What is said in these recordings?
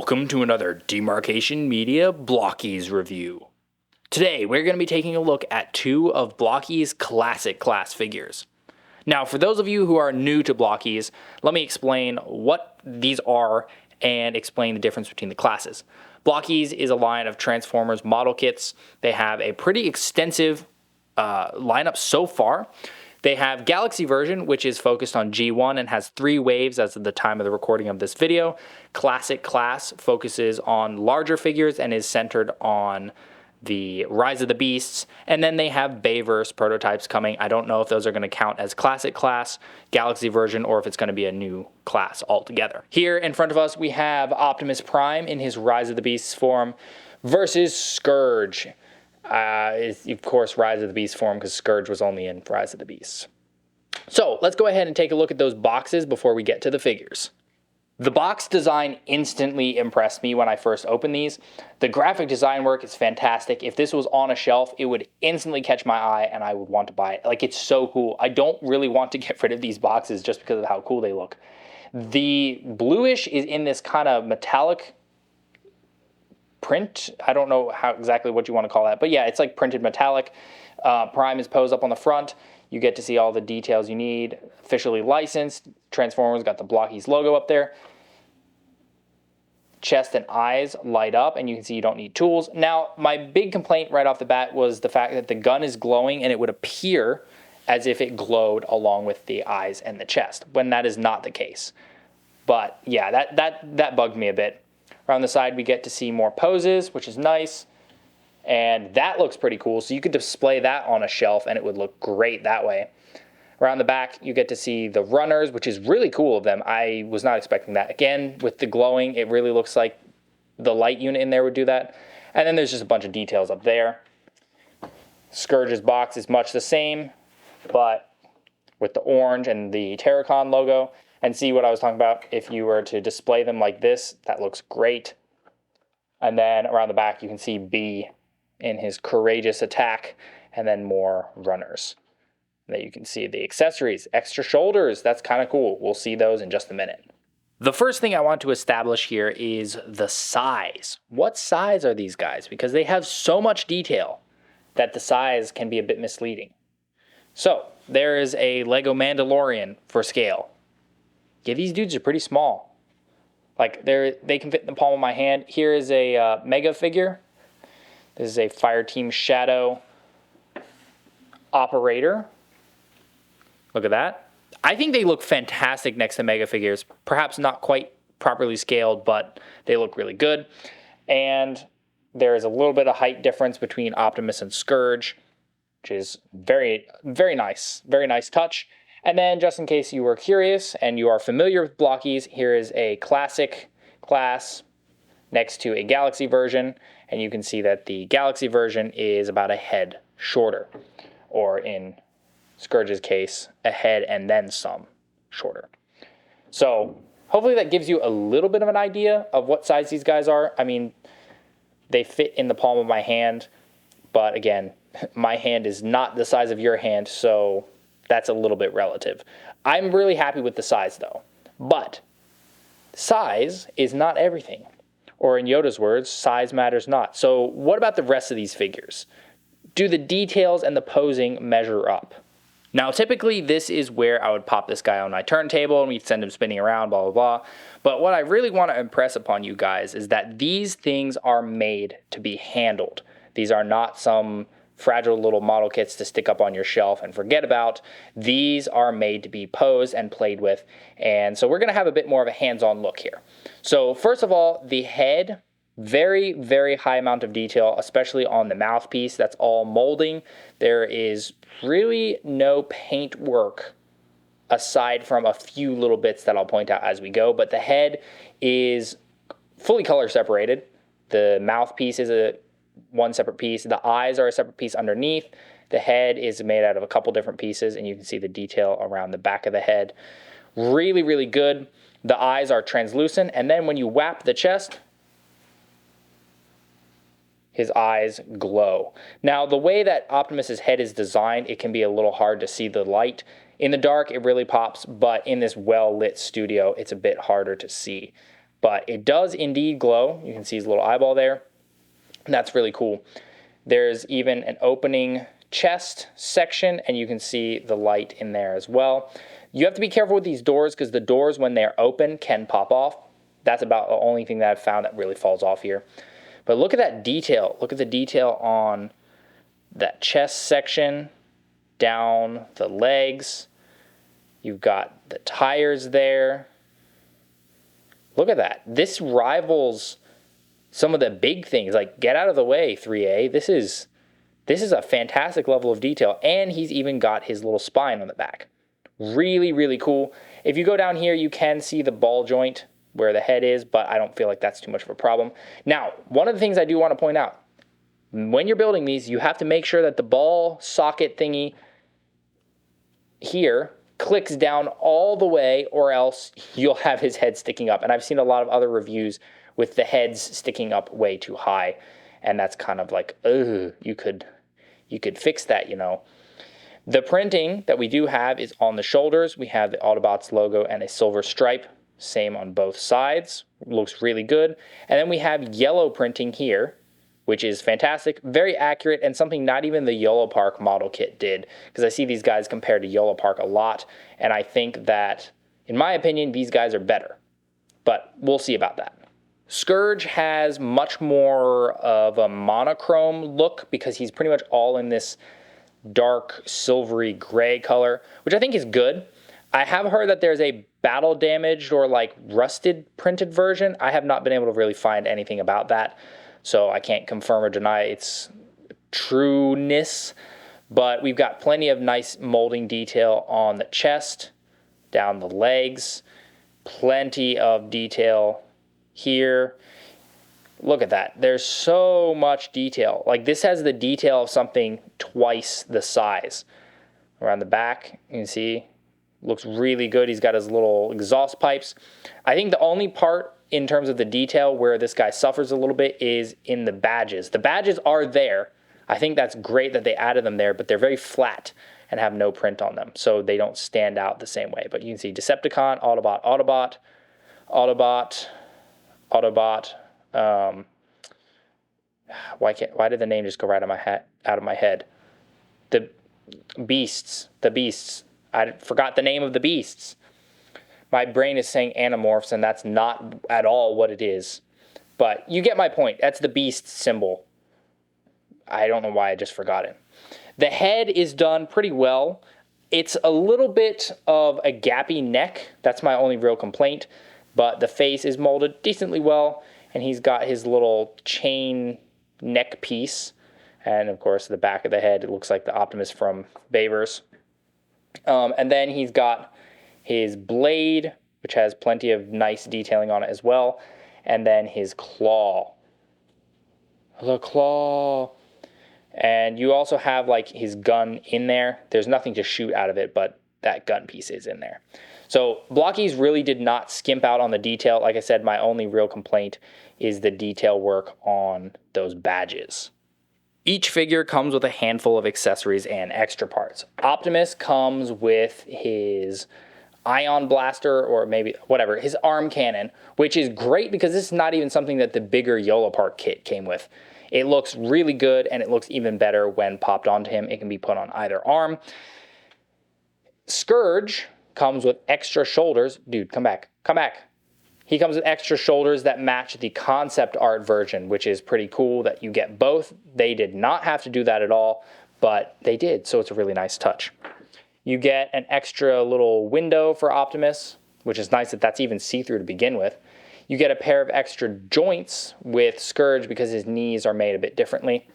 Welcome to another Demarcation Media Blokees review. Today, we're going to be taking a look at two of Blokees Classic Class figures. Now, for those of you who are new to Blokees, let me explain what these are and explain the difference between the classes. Blokees is a line of Transformers model kits. They have a pretty extensive lineup so far. They have Galaxy version, which is focused on G1 and has 3 waves as of the time of the recording of this video. Classic Class focuses on larger figures and is centered on the Rise of the Beasts. And then they have Bayverse prototypes coming. I don't know if those are going to count as Classic Class, Galaxy version, or if it's going to be a new class altogether. Here in front of us, we have Optimus Prime in his Rise of the Beasts form versus Scourge. Is of course Rise of the Beast form because Scourge was only in Rise of the Beasts. So let's go ahead and take a look at those boxes before we get to the figures. The box design instantly impressed me when I first opened these. The graphic design work is fantastic. If this was on a shelf, it would instantly catch my eye and I would want to buy it. Like, it's so cool. I don't really want to get rid of these boxes just because of how cool they look. The bluish is in this kind of metallic print. I don't know exactly what you want to call that, but yeah, it's like printed metallic. Prime is posed up on the front. You get to see all the details you need. Officially licensed. Transformers got the Blokees logo up there. Chest and eyes light up, and you can see you don't need tools. Now, my big complaint right off the bat was the fact that the gun is glowing, and it would appear as if it glowed along with the eyes and the chest, when that is not the case. But yeah, that bugged me a bit. Around the side, we get to see more poses, which is nice. And that looks pretty cool. So you could display that on a shelf and it would look great that way. Around the back, you get to see the runners, which is really cool of them. I was not expecting that. Again, with the glowing, it really looks like the light unit in there would do that. And then there's just a bunch of details up there. Scourge's box is much the same, but with the orange and the Terracon logo. And see what I was talking about, if you were to display them like this, that looks great. And then around the back, you can see B in his courageous attack, and then more runners. And then you can see the accessories, extra shoulders, that's kind of cool. We'll see those in just a minute. The first thing I want to establish here is the size. What size are these guys? Because they have so much detail that the size can be a bit misleading. So, there is a Lego Mandalorian for scale. Yeah, these dudes are pretty small. Like, they can fit in the palm of my hand. Here is a Mega figure. This is a Fireteam Shadow operator. Look at that. I think they look fantastic next to Mega figures. Perhaps not quite properly scaled, but they look really good. And there is a little bit of height difference between Optimus and Scourge, which is very, very nice. Very nice touch. And then, just in case you were curious and you are familiar with Blokees, here is a Classic Class next to a Galaxy version. And you can see that the Galaxy version is about a head shorter. Or in Scourge's case, a head and then some shorter. So, hopefully that gives you a little bit of an idea of what size these guys are. I mean, they fit in the palm of my hand. But again, my hand is not the size of your hand, so that's a little bit relative. I'm really happy with the size, though. But size is not everything. Or in Yoda's words, size matters not. So what about the rest of these figures? Do the details and the posing measure up? Now, typically, this is where I would pop this guy on my turntable and we'd send him spinning around, blah, blah, blah. But what I really want to impress upon you guys is that these things are made to be handled. These are not some fragile little model kits to stick up on your shelf and forget about. These are made to be posed and played with, and so we're going to have a bit more of a hands-on look here. So first of all, the head, very, very high amount of detail, especially on the mouthpiece. That's all molding. There is really no paint work aside from a few little bits that I'll point out as we go, but the head is fully color separated. The mouthpiece is one separate piece. The eyes are a separate piece underneath. The head is made out of a couple different pieces, and you can see the detail around the back of the head. Really, really good. The eyes are translucent, and then when you whap the chest, his eyes glow. Now, the way that Optimus's head is designed, it can be a little hard to see the light. In the dark, it really pops, but in this well-lit studio, it's a bit harder to see. but it does indeed glow. You can see his little eyeball there. And that's really cool. There's even an opening chest section, and you can see the light in there as well. You have to be careful with these doors because the doors, when they're open, can pop off. That's about the only thing that I've found that really falls off here. But look at that detail. Look at the detail on that chest section, down the legs. You've got the tires there. Look at that. This rivals some of the big things. Like, get out of the way, 3A. This is a fantastic level of detail. And he's even got his little spine on the back. Really, really cool. If you go down here, you can see the ball joint where the head is, but I don't feel like that's too much of a problem. Now, one of the things I do want to point out, when you're building these, you have to make sure that the ball socket thingy here clicks down all the way, or else you'll have his head sticking up. And I've seen a lot of other reviews with the heads sticking up way too high, and that's kind of like, ugh, you could fix that, you know. The printing that we do have is on the shoulders. We have the Autobots logo and a silver stripe, same on both sides. Looks really good. And then we have yellow printing here, which is fantastic, very accurate, and something not even the YOLO Park model kit did, because I see these guys compared to YOLO Park a lot, and I think that, in my opinion, these guys are better. But we'll see about that. Scourge has much more of a monochrome look because he's pretty much all in this dark silvery gray color, which I think is good. I have heard that there's a battle damaged or like rusted printed version. I have not been able to really find anything about that, so I can't confirm or deny its trueness. But we've got plenty of nice molding detail on the chest, down the legs, plenty of detail here. Look at that. There's so much detail. Like, this has the detail of something twice the size. Around the back, you can see, looks really good. He's got his little exhaust pipes. I think the only part in terms of the detail where this guy suffers a little bit is in the badges. The badges are there. I think that's great that they added them there, but they're very flat and have no print on them, so they don't stand out the same way. But you can see Decepticon, Autobot, Autobot, Autobot, Autobot. Why did the name just go right out of my head? The beasts. I forgot the name of the beasts. My brain is saying Animorphs, and that's not at all what it is. But you get my point. That's the beast symbol. I don't know why I just forgot it. The head is done pretty well. It's a little bit of a gappy neck. That's my only real complaint. But the face is molded decently well. And he's got his little chain neck piece. And, of course, the back of the head, it looks like the Optimus from Bayverse. And then he's got his blade, which has plenty of nice detailing on it as well. And then his claw. The claw. And you also have, like, his gun in there. There's nothing to shoot out of it, but that gun piece is in there. So Blokees really did not skimp out on the detail. Like I said, my only real complaint is the detail work on those badges. Each figure comes with a handful of accessories and extra parts. Optimus comes with his ion blaster, or maybe whatever, his arm cannon, which is great because this is not even something that the bigger YOLO Park kit came with. It looks really good, and it looks even better when popped onto him. It can be put on either arm. Scourge comes with extra shoulders. Dude, come back. He comes with extra shoulders that match the concept art version, which is pretty cool that you get both. They did not have to do that at all, but they did, so it's a really nice touch. You get an extra little window for Optimus, which is nice that that's even see-through to begin with. You get a pair of extra joints with Scourge because his knees are made a bit differently.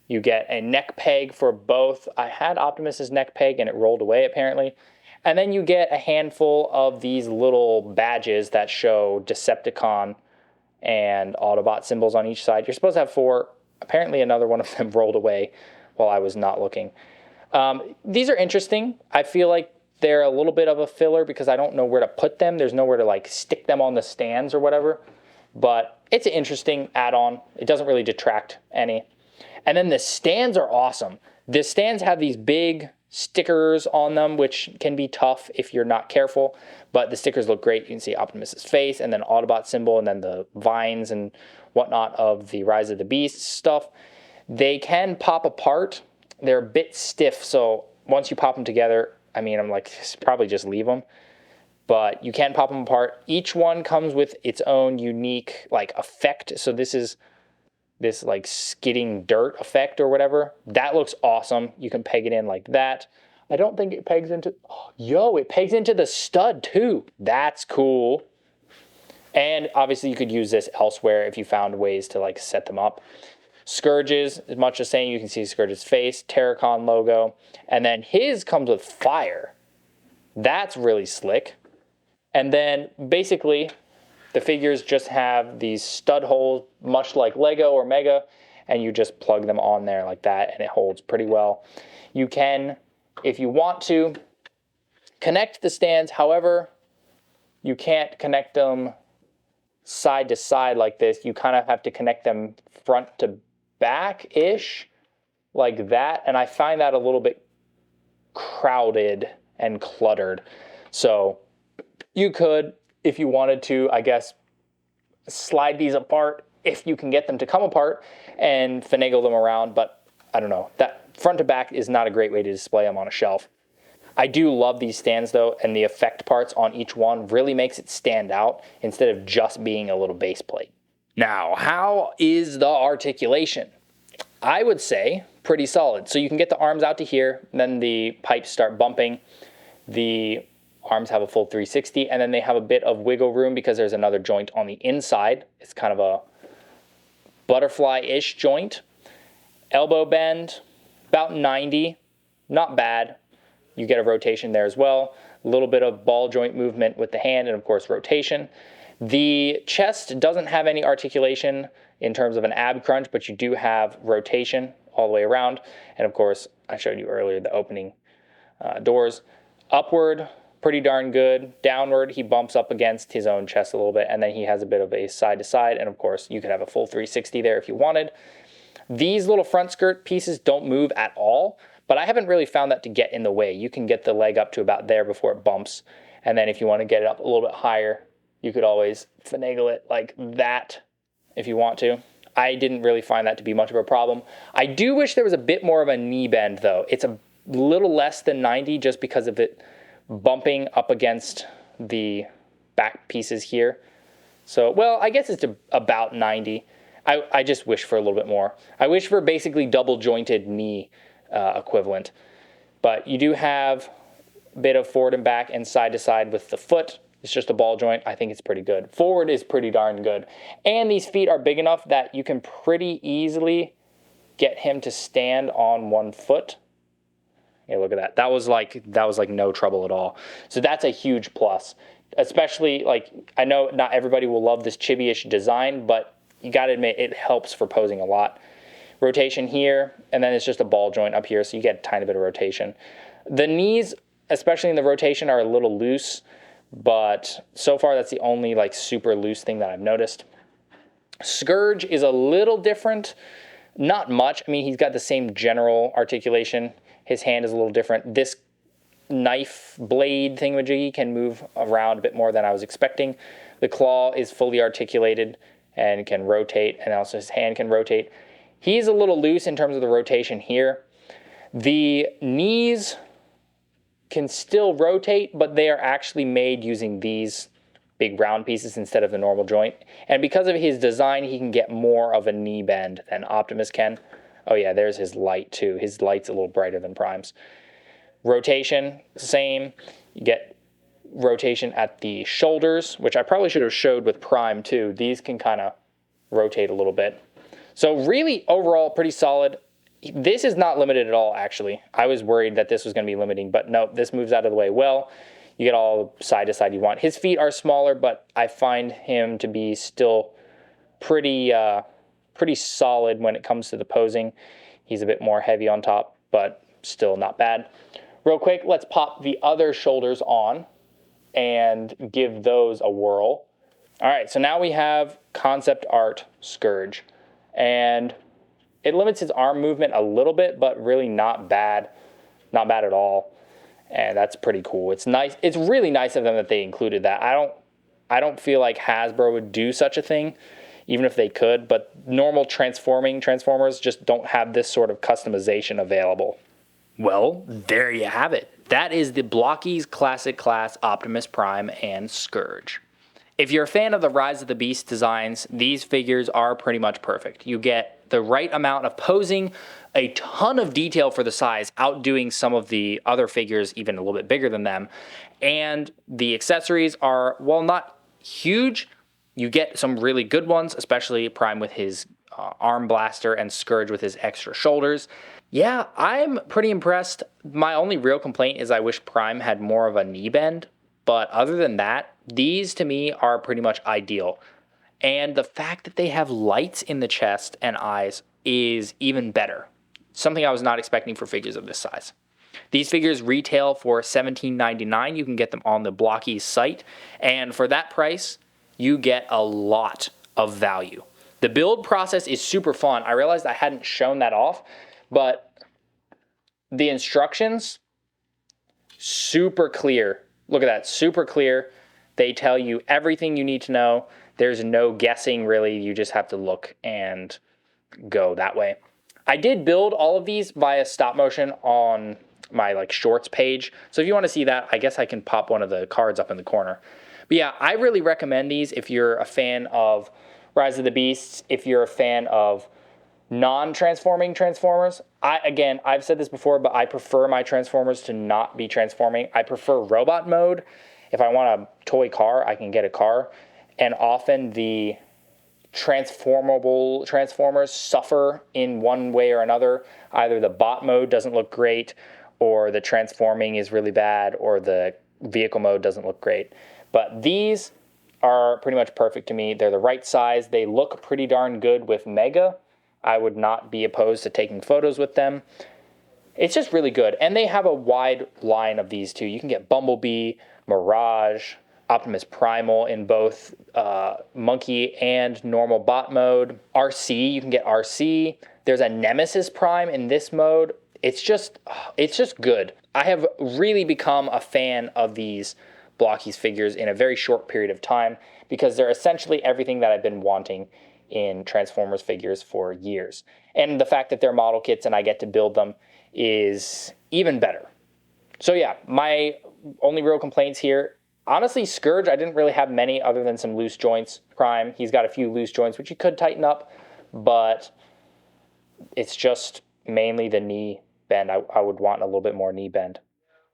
You get a neck peg for both. I had Optimus's neck peg and it rolled away apparently. And then you get a handful of these little badges that show Decepticon and Autobot symbols on each side. You're supposed to have 4. Apparently another one of them rolled away while I was not looking. These are interesting. I feel like they're a little bit of a filler because I don't know where to put them. There's nowhere to like stick them on the stands or whatever. But it's an interesting add-on. It doesn't really detract any. And then the stands are awesome. The stands have these big stickers on them, which can be tough if you're not careful, but the stickers look great. You can see Optimus's face and then Autobot symbol and then the vines and whatnot of the Rise of the Beasts stuff. They can pop apart. They're a bit stiff, so once you pop them together, I mean, I'm like, probably just leave them. But you can pop them apart. Each one comes with its own unique like effect. So this is this like skidding dirt effect or whatever. That looks awesome. You can peg it in like that. I don't think it pegs into, oh, yo, it pegs into the stud too. That's cool. And obviously you could use this elsewhere if you found ways to like set them up. Scourge's is much the same. You can see Scourge's face, Terracon logo, and then his comes with fire. That's really slick. And then basically the figures just have these stud holes, much like Lego or Mega, and you just plug them on there like that, and it holds pretty well. You can, if you want to, connect the stands. However, you can't connect them side to side like this. You kind of have to connect them front to back-ish, like that, and I find that a little bit crowded and cluttered. So you could, if you wanted to, I guess, slide these apart if you can get them to come apart and finagle them around, but I don't know. That front to back is not a great way to display them on a shelf. I do love these stands though, and the effect parts on each one really makes it stand out instead of just being a little base plate. Now, how is the articulation? I would say pretty solid. So you can get the arms out to here, then the pipes start bumping. The arms have a full 360, and then they have a bit of wiggle room because there's another joint on the inside. It's kind of a butterfly-ish joint. Elbow bend, about 90, not bad. You get a rotation there as well. A little bit of ball joint movement with the hand, and of course rotation. The chest doesn't have any articulation in terms of an ab crunch, but you do have rotation all the way around. And of course, I showed you earlier the opening doors. Upward, pretty darn good. Downward, he bumps up against his own chest a little bit, and then he has a bit of a side to side, and of course, you could have a full 360 there if you wanted. These little front skirt pieces don't move at all, but I haven't really found that to get in the way. You can get the leg up to about there before it bumps, and then if you want to get it up a little bit higher, you could always finagle it like that if you want to. I didn't really find that to be much of a problem. I do wish there was a bit more of a knee bend though. It's a little less than 90 just because of it bumping up against the back pieces here. So, well, I guess it's about 90. I just wish for a little bit more. I wish for basically double jointed knee equivalent. But you do have a bit of forward and back and side to side with the foot. It's just a ball joint. I think it's pretty good. Forward is pretty darn good. And these feet are big enough that you can pretty easily get him to stand on one foot. Yeah, look at that. That was like no trouble at all. So that's a huge plus. Especially, like, I know not everybody will love this chibi-ish design, but you gotta admit it helps for posing a lot. Rotation here, and then it's just a ball joint up here, so you get a tiny bit of rotation. The knees, especially in the rotation, are a little loose, but so far that's the only like super loose thing that I've noticed. Scourge is a little different. Not much. I mean, he's got the same general articulation. His hand is a little different. This knife blade thingamajiggy can move around a bit more than I was expecting. The claw is fully articulated and can rotate, and also his hand can rotate. He's a little loose in terms of the rotation here. The knees can still rotate, but they are actually made using these big round pieces instead of the normal joint. And because of his design, he can get more of a knee bend than Optimus can. Oh yeah, there's his light too. His light's a little brighter than Prime's. Rotation, same. You get rotation at the shoulders, which I probably should have showed with Prime too. These can kind of rotate a little bit. So really, overall, pretty solid. This is not limited at all, actually. I was worried that this was going to be limiting, but no, this moves out of the way well. You get all side to side you want. His feet are smaller, but I find him to be still pretty solid when it comes to the posing. He's a bit more heavy on top, but still not bad. Real quick, let's pop the other shoulders on and give those a whirl. All right, so now we have concept art Scourge, and it limits his arm movement a little bit, but really not bad. not bad at all. And that's pretty cool. It's nice. It's really nice of them that they included that. I don't feel like Hasbro would do such a thing, even if they could, but normal Transformers just don't have this sort of customization available. Well, there you have it. That is the Blokees Classic Class Optimus Prime and Scourge. If you're a fan of the Rise of the Beast designs, these figures are pretty much perfect. You get the right amount of posing, a ton of detail for the size, outdoing some of the other figures even a little bit bigger than them, and the accessories are, while not huge, you get some really good ones, especially Prime with his arm blaster and Scourge with his extra shoulders. Yeah, I'm pretty impressed. My only real complaint is I wish Prime had more of a knee bend, but other than that, these to me are pretty much ideal. And the fact that they have lights in the chest and eyes is even better. Something I was not expecting for figures of this size. These figures retail for $17.99. You can get them on the Blokees site. And for that price, you get a lot of value. The build process is super fun. I realized I hadn't shown that off, but the instructions, super clear. Look at that, super clear. They tell you everything you need to know. There's no guessing, really. You just have to look and go that way. I did build all of these via stop motion on my shorts page. So if you want to see that, I guess I can pop one of the cards up in the corner. But yeah, I really recommend these if you're a fan of Rise of the Beasts, if you're a fan of non-transforming Transformers. I've said this before, but I prefer my Transformers to not be transforming. I prefer robot mode. If I want a toy car, I can get a car. And often the transformable Transformers suffer in one way or another. Either the bot mode doesn't look great, or the transforming is really bad, or the vehicle mode doesn't look great. But these are pretty much perfect to me. They're the right size. They look pretty darn good with Mega. I would not be opposed to taking photos with them. It's just really good. And they have a wide line of these too. You can get Bumblebee, Mirage, Optimus Primal in both monkey and normal bot mode. RC, you can get RC. There's a Nemesis Prime in this mode. It's just good. I have really become a fan of these Blokees figures in a very short period of time because they're essentially everything that I've been wanting in Transformers figures for years. And the fact that they're model kits and I get to build them is even better. So yeah, my only real complaints here, honestly, Scourge, I didn't really have many other than some loose joints. Prime, he's got a few loose joints, which you could tighten up, but it's just mainly the knee bend. I would want a little bit more knee bend.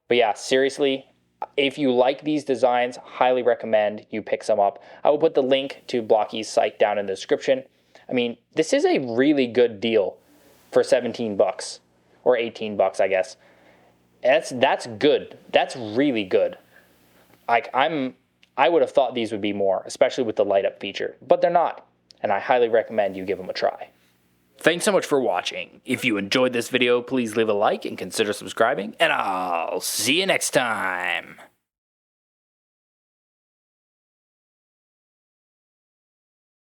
But yeah, seriously, if you like these designs, highly recommend you pick some up. I will put the link to Blokees' site down in the description. I mean, this is a really good deal for 17 bucks or 18 bucks, I guess. That's good. That's really good. I would have thought these would be more, especially with the light up feature, but they're not. And I highly recommend you give them a try. Thanks so much for watching. If you enjoyed this video, please leave a like and consider subscribing, and I'll see you next time.